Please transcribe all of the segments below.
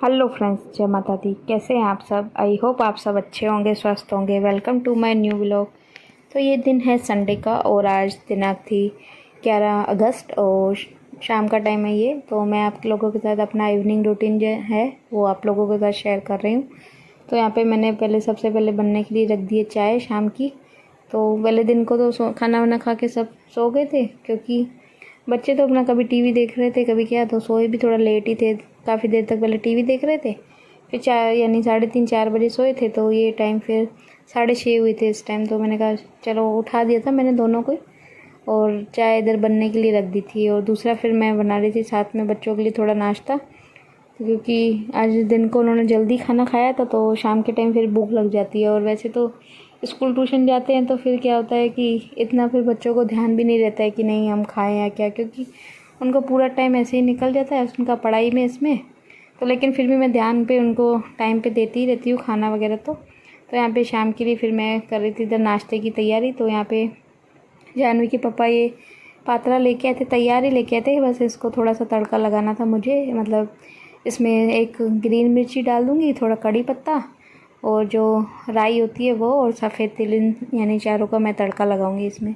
Hello friends, जय माता दी। कैसे हैं आप सब? आई होप आप सब अच्छे होंगे, स्वस्थ होंगे। Welcome to my new vlog. तो ये दिन है संडे का और आज दिनांक थी 11 अगस्त और शाम का टाइम है ये। तो मैं आप लोगों के साथ अपना इवनिंग रूटीन जो है वो आप लोगों के साथ शेयर कर रही हूँ। तो यहाँ पे मैंने सबसे पहले बनने के लिए रख दिए चाय शाम की। तो पहले दिन को तो खाना वाना खा के सब सो गए थे, क्योंकि बच्चे तो अपना कभी टीवी देख रहे थे कभी क्या, तो सोए भी थोड़ा लेट ही थे। काफ़ी देर तक पहले टीवी देख रहे थे, फिर 3:30-4 बजे सोए थे। तो ये टाइम फिर 6:30 हुई थे इस टाइम। तो मैंने कहा चलो उठा दिया था मैंने दोनों को, और चाय इधर बनने के लिए रख दी थी। और दूसरा फिर मैं बना रही थी साथ में बच्चों के लिए थोड़ा नाश्ता, क्योंकि आज दिन को उन्होंने जल्दी खाना खाया था तो शाम के टाइम फिर भूख लग जाती है। और वैसे तो स्कूल ट्यूशन जाते हैं तो फिर क्या होता है कि इतना फिर बच्चों को ध्यान भी नहीं रहता है कि नहीं हम खाएं या क्या, क्योंकि उनको पूरा टाइम ऐसे ही निकल जाता है उनका पढ़ाई में इसमें। तो लेकिन फिर भी मैं ध्यान पे उनको टाइम पे देती ही रहती हूँ खाना वगैरह। तो यहाँ पे शाम के लिए फिर मैं कर रही थी इधर नाश्ते की तैयारी। तो यहाँ पे जानवी के पापा ये पात्रा लेके आए थे, तैयार ही लेके आए थे, बस इसको थोड़ा सा तड़का लगाना था मुझे। मतलब इसमें एक ग्रीन मिर्ची डाल दूँगी, थोड़ा कड़ी पत्ता और जो राई होती है वो, और सफ़ेद तिल, यानी चारों का मैं तड़का लगाऊंगी इसमें।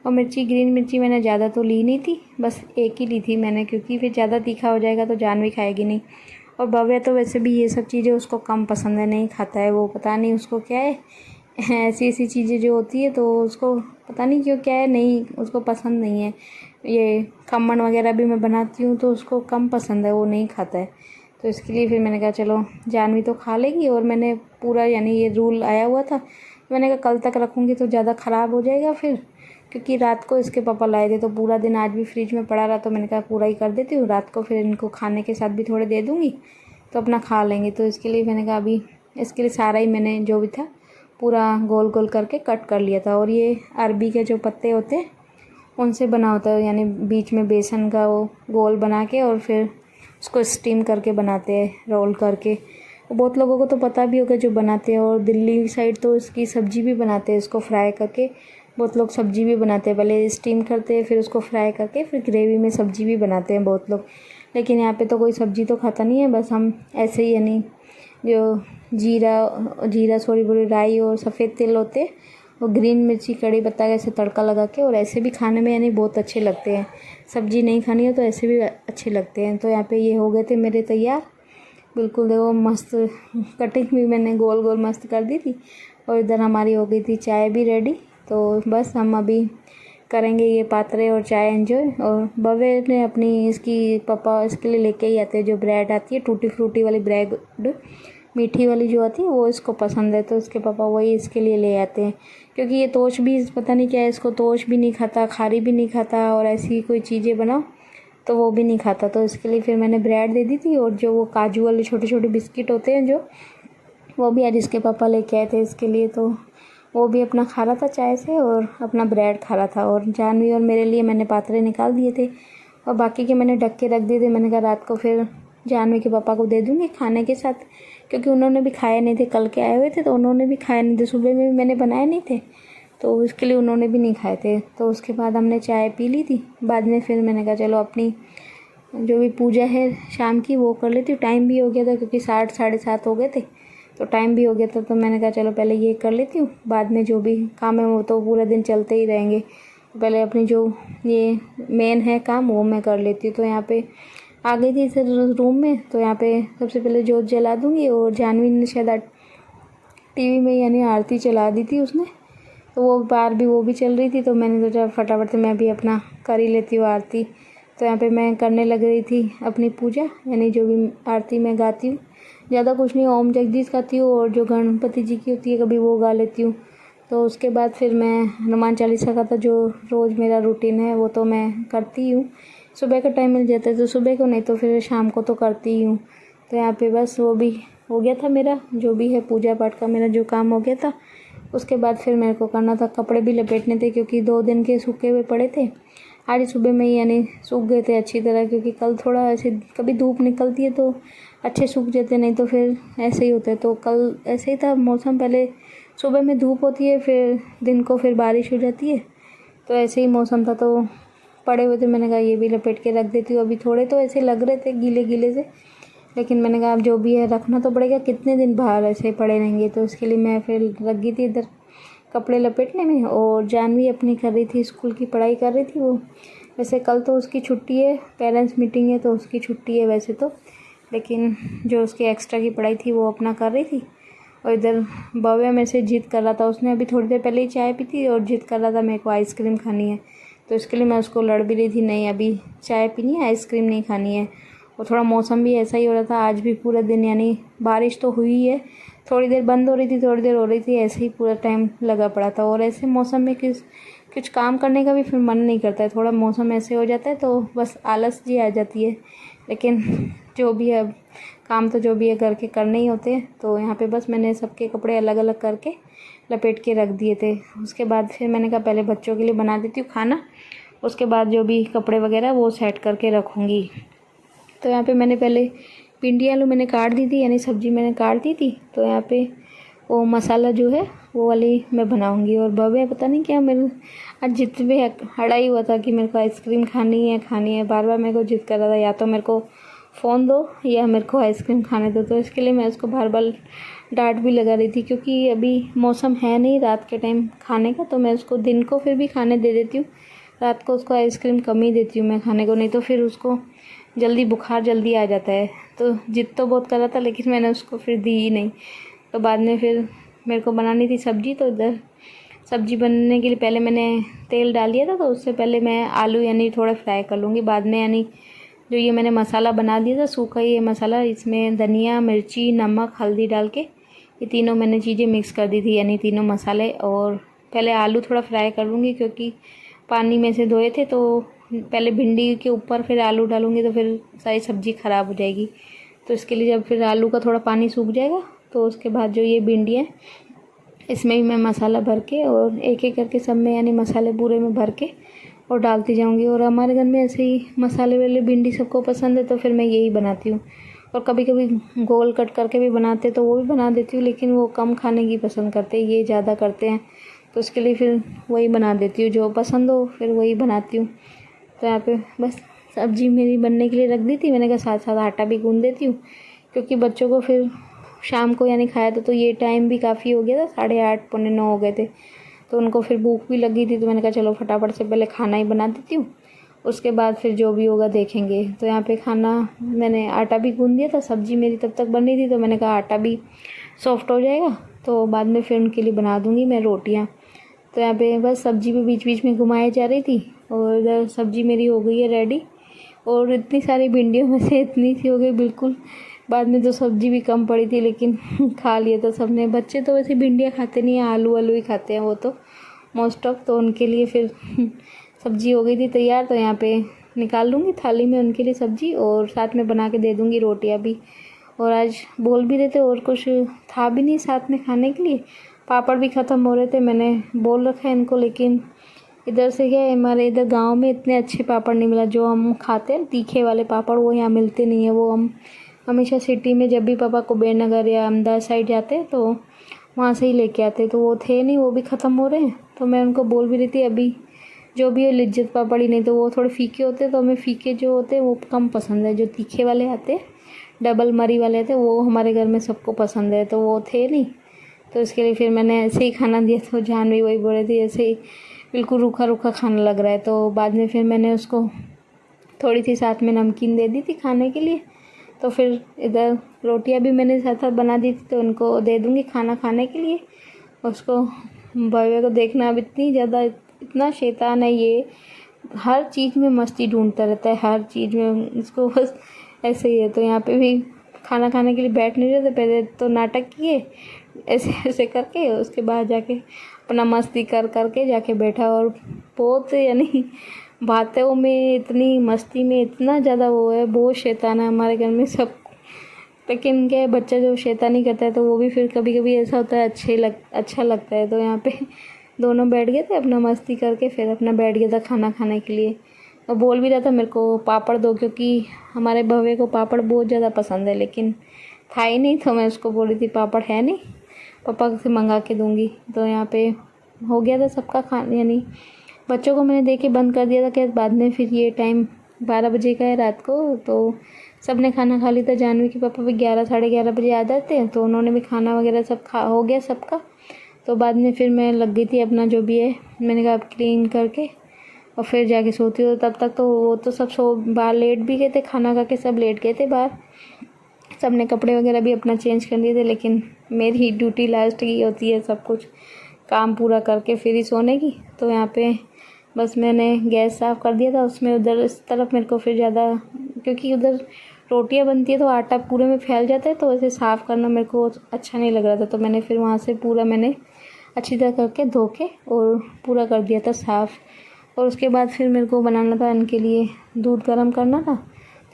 और ग्रीन मिर्ची मैंने ज़्यादा तो ली नहीं थी, बस एक ही ली थी मैंने, क्योंकि फिर ज़्यादा तीखा हो जाएगा तो जानवी खाएगी नहीं। और भव्य तो वैसे भी ये सब चीज़ें उसको कम पसंद है, नहीं खाता है वो, पता नहीं उसको क्या है। ऐसी ऐसी चीज़ें जो होती है तो उसको पता नहीं क्यों क्या है, नहीं उसको पसंद नहीं है। ये खमन वगैरह भी मैं बनाती हूँ तो उसको कम पसंद है, वो नहीं खाता है। तो इसके लिए फिर मैंने कहा चलो जानवी तो खा लेगी। और मैंने पूरा, यानी ये रूल आया हुआ था, मैंने कहा कल तक रखूँगी तो ज़्यादा ख़राब हो जाएगा फिर, क्योंकि रात को इसके पापा लाए थे तो पूरा दिन आज भी फ्रिज में पड़ा रहा। तो मैंने कहा पूरा ही कर देती हूँ, रात को फिर इनको खाने के साथ भी थोड़े दे दूँगी तो अपना खा लेंगे। तो इसके लिए मैंने कहा अभी इसके लिए सारा ही मैंने जो भी था पूरा गोल गोल करके कट कर लिया था। और ये अरबी के जो पत्ते होते हैं उनसे बना होता है, यानी बीच में बेसन का वो गोल बना के और फिर उसको स्टीम करके बनाते हैं रोल करके। बहुत लोगों को तो पता भी होगा जो बनाते हैं। और दिल्ली साइड तो इसकी सब्ज़ी भी बनाते हैं, इसको फ्राई करके बहुत लोग सब्ज़ी भी बनाते हैं। पहले स्टीम करते हैं फिर उसको फ्राई करके फिर ग्रेवी में सब्ज़ी भी बनाते हैं बहुत लोग। लेकिन यहाँ पे तो कोई सब्ज़ी तो खाता नहीं है, बस हम ऐसे ही, यानी जो जीरा सॉरी बोली राई और सफ़ेद तिल होते हैं, वो ग्रीन मिर्ची कड़ी पत्ता का ऐसे तड़का लगा के, और ऐसे भी खाने में यानी बहुत अच्छे लगते हैं। सब्ज़ी नहीं खानी हो तो ऐसे भी अच्छे लगते हैं। तो यहाँ पे ये हो गए थे मेरे तैयार, बिल्कुल देखो मस्त। कटिंग भी मैंने गोल गोल मस्त कर दी थी। और इधर हमारी हो गई थी चाय भी रेडी। तो बस हम अभी करेंगे ये पात्रे और चाय एंजॉय। और भव्य ने अपनी, इसकी पापा इसके लिए लेके ही आते हैं जो ब्रेड आती है टूटी फ्रूटी वाली ब्रेड, मीठी वाली जो आती है वो इसको पसंद है, तो इसके पापा वही इसके लिए ले आते हैं। क्योंकि ये तोश भी पता नहीं क्या है, इसको तोश भी नहीं खाता, खारी भी नहीं खाता, और ऐसी कोई चीज़ें बनाओ तो वो भी नहीं खाता। तो इसके लिए फिर मैंने ब्रेड दे दी थी। और जो वो काजू वाले छोटे छोटे बिस्किट होते हैं जो, वो भी आज इसके पापा लेके आए थे इसके लिए। तो वो भी अपना खा रहा था चाय से और अपना ब्रेड खा रहा था। और जानवी और मेरे लिए मैंने पात्रे निकाल दिए थे और बाकी के मैंने ढक के रख दिए थे। मैंने कहा रात को फिर जानवी के पापा को दे दूँगी खाने के साथ, क्योंकि उन्होंने भी खाए नहीं थे, कल के आए हुए थे तो उन्होंने भी खाए नहीं थे। सुबह में भी मैंने बनाए नहीं थे तो उसके लिए उन्होंने भी नहीं खाए थे। तो उसके बाद हमने चाय पी ली थी। बाद में फिर मैंने कहा चलो अपनी जो भी पूजा है शाम की वो कर लेती हूँ। टाइम भी हो गया था, क्योंकि 7:30 हो गए थे तो टाइम भी हो गया था। तो मैंने कहा चलो पहले ये कर लेती हूँ, बाद में जो भी काम है वो तो पूरा दिन चलते ही रहेंगे। पहले अपनी जो ये मेन है काम वो मैं कर लेती हूँ। तो यहाँ पे आ गई थी इस रूम में। तो यहाँ पे सबसे पहले जोत जला दूँगी। और जानवी ने शायद टीवी में यानी आरती चला दी थी उसने, तो वो बाहर भी वो भी चल रही थी। तो मैंने सोचा फटाफट से मैं भी अपना कर ही लेती हूँ आरती। तो यहाँ पे मैं करने लग रही थी अपनी पूजा, यानी जो भी आरती मैं गाती हूँ, ज़्यादा कुछ नहीं, ओम जगदीश गाती हूँ और जो गणपति जी की होती है कभी वो गा लेती हूँ। तो उसके बाद फिर मैं हनुमान चालीसा का, तो जो रोज़ मेरा रूटीन है वो तो मैं करती हूँ। सुबह का टाइम मिल जाता है तो सुबह को, नहीं तो फिर शाम को तो करती ही हूँ। तो यहाँ पे बस वो भी हो गया था मेरा, जो भी है पूजा पाठ का मेरा जो काम हो गया था। उसके बाद फिर मेरे को करना था, कपड़े भी लपेटने थे क्योंकि 2 दिन के सूखे हुए पड़े थे। आज सुबह में ही यानी सूख गए थे अच्छी तरह, क्योंकि कल थोड़ा ऐसे कभी धूप निकलती है तो अच्छे सूख जाते, नहीं तो फिर ऐसे ही होता है। तो कल ऐसे ही था मौसम, पहले सुबह में धूप होती है फिर दिन को फिर बारिश हो जाती है, तो ऐसे ही मौसम था। तो पड़े हुए थे, मैंने कहा ये भी लपेट के रख देती हूँ। अभी थोड़े तो ऐसे लग रहे थे गीले गीले से, लेकिन मैंने कहा अब जो भी है रखना तो पड़ेगा, कितने दिन बाहर ऐसे पड़े रहेंगे। तो इसके लिए मैं फिर रख गई थी इधर कपड़े लपेटने में। और जानवी अपनी कर रही थी, स्कूल की पढ़ाई कर रही थी वो। वैसे कल तो उसकी छुट्टी है, पेरेंट्स मीटिंग है तो उसकी छुट्टी है वैसे तो, लेकिन जो उसकी एक्स्ट्रा की पढ़ाई थी वो अपना कर रही थी। और इधर भव्य मेरे से जिद कर रहा था, उसने अभी थोड़ी देर पहले ही चाय पी थी और जिद कर रहा था मेरे को आइसक्रीम खानी है। तो इसके लिए मैं उसको लड़ भी रही थी, नहीं अभी चाय पीनी है, आइसक्रीम नहीं खानी है। और थोड़ा मौसम भी ऐसा ही हो रहा था आज भी पूरा दिन, यानी बारिश तो हुई है, थोड़ी देर बंद हो रही थी, थोड़ी देर हो रही थी, ऐसे ही पूरा टाइम लगा पड़ा था। और ऐसे मौसम में कुछ काम करने का भी फिर मन नहीं करता है, थोड़ा मौसम ऐसे हो जाता है तो बस आलस जी आ जाती है। लेकिन जो भी है, काम तो जो भी है घर के करने ही होते हैं। तो यहाँ पे बस मैंने सबके कपड़े अलग अलग करके लपेट के रख दिए थे। उसके बाद फिर मैंने कहा पहले बच्चों के लिए बना देती हूँ खाना, उसके बाद जो भी कपड़े वगैरह वो सेट करके रखूँगी। तो यहाँ पे मैंने पहले भिंडी आलू मैंने काट दी थी, यानी सब्ज़ी मैंने काट दी थी। तो यहाँ पे वो मसाला जो है वो वाली मैं बनाऊँगी। और भव्य पता नहीं क्या मेरे आज जिद पे अड़ा ही हुआ था कि मेरे को आइसक्रीम खानी है, बार बार मेरे को जिद कर रहा था या तो मेरे को फ़ोन दो या मेरे को आइसक्रीम खाने दो। तो इसके लिए मैं उसको बार बार डांट भी लगा रही थी, क्योंकि अभी मौसम है नहीं रात के टाइम खाने का। तो मैं उसको दिन को फिर भी खाने दे देती हूँ, रात को उसको आइसक्रीम कम ही देती हूँ मैं खाने को, नहीं तो फिर उसको जल्दी बुखार जल्दी आ जाता है। तो जिद तो बहुत कर रहा था लेकिन मैंने उसको फिर दी ही नहीं। तो बाद में फिर मेरे को बनानी थी सब्ज़ी, तो इधर सब्ज़ी बनने के लिए पहले मैंने तेल डाल दिया था। तो उससे पहले मैं आलू यानी थोड़ा फ्राई कर लूँगी बाद में, यानी जो ये मैंने मसाला बना दिया था सूखा ये मसाला, इसमें धनिया मिर्ची नमक हल्दी डाल के ये तीनों मैंने चीज़ें मिक्स कर दी थी, यानी तीनों मसाले। और पहले आलू थोड़ा फ्राई कर लूँगी क्योंकि पानी में से धोए थे, तो पहले भिंडी के ऊपर फिर आलू डालूँगी तो फिर सारी सब्ज़ी ख़राब हो जाएगी। तो इसके लिए जब फिर आलू का थोड़ा पानी सूख जाएगा तो उसके बाद जो ये भिंडी है इसमें भी मैं मसाला भर के और एक एक करके सब में यानी मसाले पूरे में भर के और डालती जाऊंगी। और हमारे घर में ऐसे ही मसाले वाले भिंडी सबको पसंद है तो फिर मैं यही बनाती हूँ। और कभी कभी गोल कट करके भी बनाते तो वो भी बना देती हूँ, लेकिन वो कम खाने की पसंद करते हैं, ये ज़्यादा करते हैं। तो उसके लिए फिर वही बना देती हूँ, जो पसंद हो फिर वही बनाती हूँ। तो यहाँ पे बस सब्ज़ी मेरी बनने के लिए रख दी थी, मैंने कहा साथ साथ आटा भी गूँध देती हूँ, क्योंकि बच्चों को फिर शाम को यानी खाया था तो ये टाइम भी काफ़ी हो गया था, 8:30 पौने 9 हो गए थे। तो उनको फिर भूख भी लगी थी, तो मैंने कहा चलो फटाफट से पहले खाना ही बना देती हूँ, उसके बाद फिर जो भी होगा देखेंगे। तो यहाँ पे खाना मैंने आटा भी गूँध दिया था, सब्ज़ी मेरी तब तक बन रही थी, तो मैंने कहा आटा भी सॉफ्ट हो जाएगा तो बाद में फिर उनके लिए बना दूँगी मैं रोटियाँ। तो यहाँ पे बस सब्ज़ी भी बीच बीच में घुमाई जा रही थी और इधर सब्ज़ी मेरी हो गई है रेडी। और इतनी सारी भिंडियों में से इतनी सी हो गई बिल्कुल, बाद में तो सब्ज़ी भी कम पड़ी थी लेकिन खा लिया तो सबने। बच्चे तो वैसे भिंडियाँ खाते नहीं हैं, आलू आलू ही खाते हैं वो तो मोस्ट ऑफ, तो उनके लिए फिर सब्ज़ी हो गई थी तैयार। तो यहाँ पे निकाल लूँगी थाली में उनके लिए सब्ज़ी और साथ में बना के दे दूँगी रोटियाँ भी। और आज बोल भी रहे थे और कुछ था भी नहीं साथ में खाने के लिए, पापड़ भी ख़त्म हो रहे थे, मैंने बोल रखा है इनको। लेकिन इधर से क्या है, हमारे इधर गांव में इतने अच्छे पापड़ नहीं मिला, जो हम खाते हैं तीखे वाले पापड़ वो यहाँ मिलते नहीं है। वो हम हमेशा सिटी में जब भी पापा कुबेर नगर या अहमदाबाद साइड जाते हैं तो वहाँ से ही लेके आते, तो वो थे नहीं, वो भी ख़त्म हो रहे हैं। तो मैं उनको बोल भी रही थी अभी जो भी है लिज्जत पापड़ ही, नहीं तो वो थोड़े फीके होते हैं, तो हमें फीके जो होते हैं वो कम पसंद है। जो तीखे वाले आते हैं डबल मरी वाले थे वो हमारे घर में सबको पसंद है, तो वो थे नहीं। तो इसके लिए फिर मैंने ऐसे ही खाना दिया, तो जान भी वही बोल रही थी ऐसे ही बिल्कुल रूखा रूखा खाना लग रहा है। तो बाद में फिर मैंने उसको थोड़ी सी साथ में नमकीन दे दी थी खाने के लिए। तो फिर इधर रोटियां भी मैंने साथ साथ बना दी थी, तो उनको दे दूँगी खाना खाने के लिए। उसको भव्य को देखना, अब इतनी ज़्यादा इतना शैतान है ये, हर चीज़ में मस्ती ढूंढता रहता है, हर चीज़ में इसको बस ऐसे ही है। तो यहाँ पे भी खाना खाने के लिए बैठ नहीं रहे थे, पहले तो नाटक किए ऐसे ऐसे करके, उसके बाद जाके अपना मस्ती कर करके जाके बैठा। और बहुत यानी बातों में इतनी मस्ती में इतना ज़्यादा वो है, बहुत शैतान है हमारे घर में सब। लेकिन क्या है, बच्चा जो शैतानी करता है तो वो भी फिर कभी कभी ऐसा होता है अच्छा लगता है। तो यहाँ पे दोनों बैठ गए थे अपना मस्ती करके, फिर अपना बैठ गया था खाना खाने के लिए। और बोल भी रहा था मेरे को पापड़ दो, क्योंकि हमारे भव्य को पापड़ बहुत ज़्यादा पसंद है, लेकिन था ही नहीं। तो मैं उसको बोल रही थी पापड़ है नहीं, पापा से मंगा के दूँगी। तो यहाँ पे हो गया था सबका खाना, यानी बच्चों को मैंने दे के बंद कर दिया था कि बाद में फिर ये टाइम 12 बजे का है रात को, तो सब ने खाना खा लिया था। जानवी के पापा भी 11 साढ़े 11 बजे आ जाते हैं, तो उन्होंने भी खाना वगैरह सब हो गया सबका। तो बाद में फिर मैं लग गई थी अपना जो भी है, मैंने कहा अब क्लीन करके और फिर जाके सोती हूँ। तब तक तो वो तो सब बाहर लेट भी गए थे, खाना खा के सब लेट गए थे बाहर। सब ने कपड़े वगैरह भी अपना चेंज कर लिए थे, लेकिन मेरी ही ड्यूटी लास्ट की होती है सब कुछ काम पूरा करके फिर ही सोने की। तो यहाँ पे बस मैंने गैस साफ़ कर दिया था, उसमें उधर इस तरफ मेरे को फिर ज़्यादा, क्योंकि उधर रोटियां बनती है तो आटा पूरे में फैल जाता है, तो वैसे साफ़ करना मेरे को अच्छा नहीं लग रहा था। तो मैंने फिर वहाँ से पूरा मैंने अच्छी तरह करके धो के और पूरा कर दिया था साफ़। और उसके बाद फिर मेरे को बनाना था इनके लिए, दूध गर्म करना था।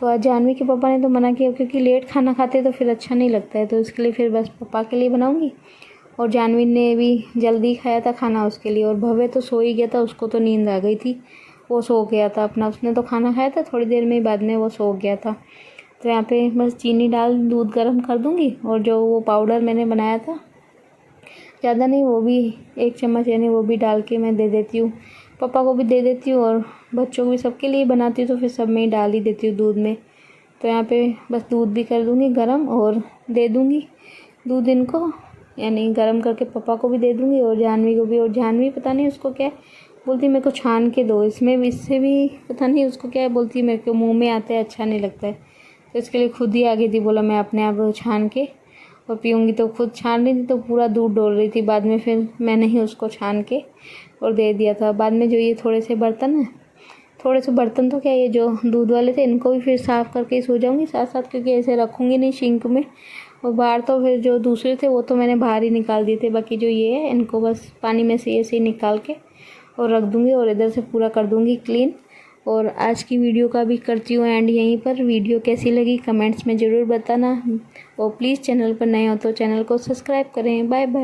तो आज जानवी के पापा ने तो मना किया, क्योंकि लेट खाना खाते तो फिर अच्छा नहीं लगता है, तो इसके लिए फिर बस पापा के लिए बनाऊंगी। और जानवी ने भी जल्दी खाया था खाना उसके लिए, और भव्य तो सो ही गया था, उसको तो नींद आ गई थी, वो सो गया था अपना। उसने तो खाना खाया था थोड़ी देर में ही, बाद में वो सो गया था। तो यहाँ पे बस चीनी डाल दूध गर्म कर दूँगी, और जो वो पाउडर मैंने बनाया था ज़्यादा नहीं, वो भी 1 चम्मच यानी वो भी डाल के मैं दे देती हूँ, पापा को भी दे देती हूँ और बच्चों को भी, सबके लिए बनाती हूँ तो फिर सब में ही डाल ही देती हूँ दूध में। तो यहाँ पे बस दूध भी कर दूँगी गर्म और दे दूँगी दूध इनको, यानी गर्म करके पापा को भी दे दूँगी और जानवी को भी। और जानवी पता नहीं उसको क्या है, बोलती मेरे को छान के दो, इसमें भी इससे भी पता नहीं उसको क्या है, बोलती मेरे को मुँह में आता है, अच्छा नहीं लगता है। तो इसके लिए खुद ही आ गई थी, बोला मैं अपने आप छान के और पीऊँगी। तो खुद छान रही थी तो पूरा दूध डोल रही थी। बाद में फिर मैंने ही उसको छान के और दे दिया था। बाद में जो ये थोड़े से बर्तन तो क्या, ये जो दूध वाले थे इनको भी फिर साफ़ करके ही सो जाऊँगी साथ साथ, क्योंकि ऐसे रखूँगी नहीं सिंक में। और बाहर तो फिर जो दूसरे थे वो तो मैंने बाहर ही निकाल दिए थे, बाकी जो ये है इनको बस पानी में से ऐसे ही निकाल के और रख दूँगी, और इधर से पूरा कर दूँगी क्लीन। और आज की वीडियो का भी करती हूँ एंड यहीं पर। वीडियो कैसी लगी कमेंट्स में ज़रूर बताना, और प्लीज़ चैनल पर नए हो तो चैनल को सब्सक्राइब करें। Bye bye.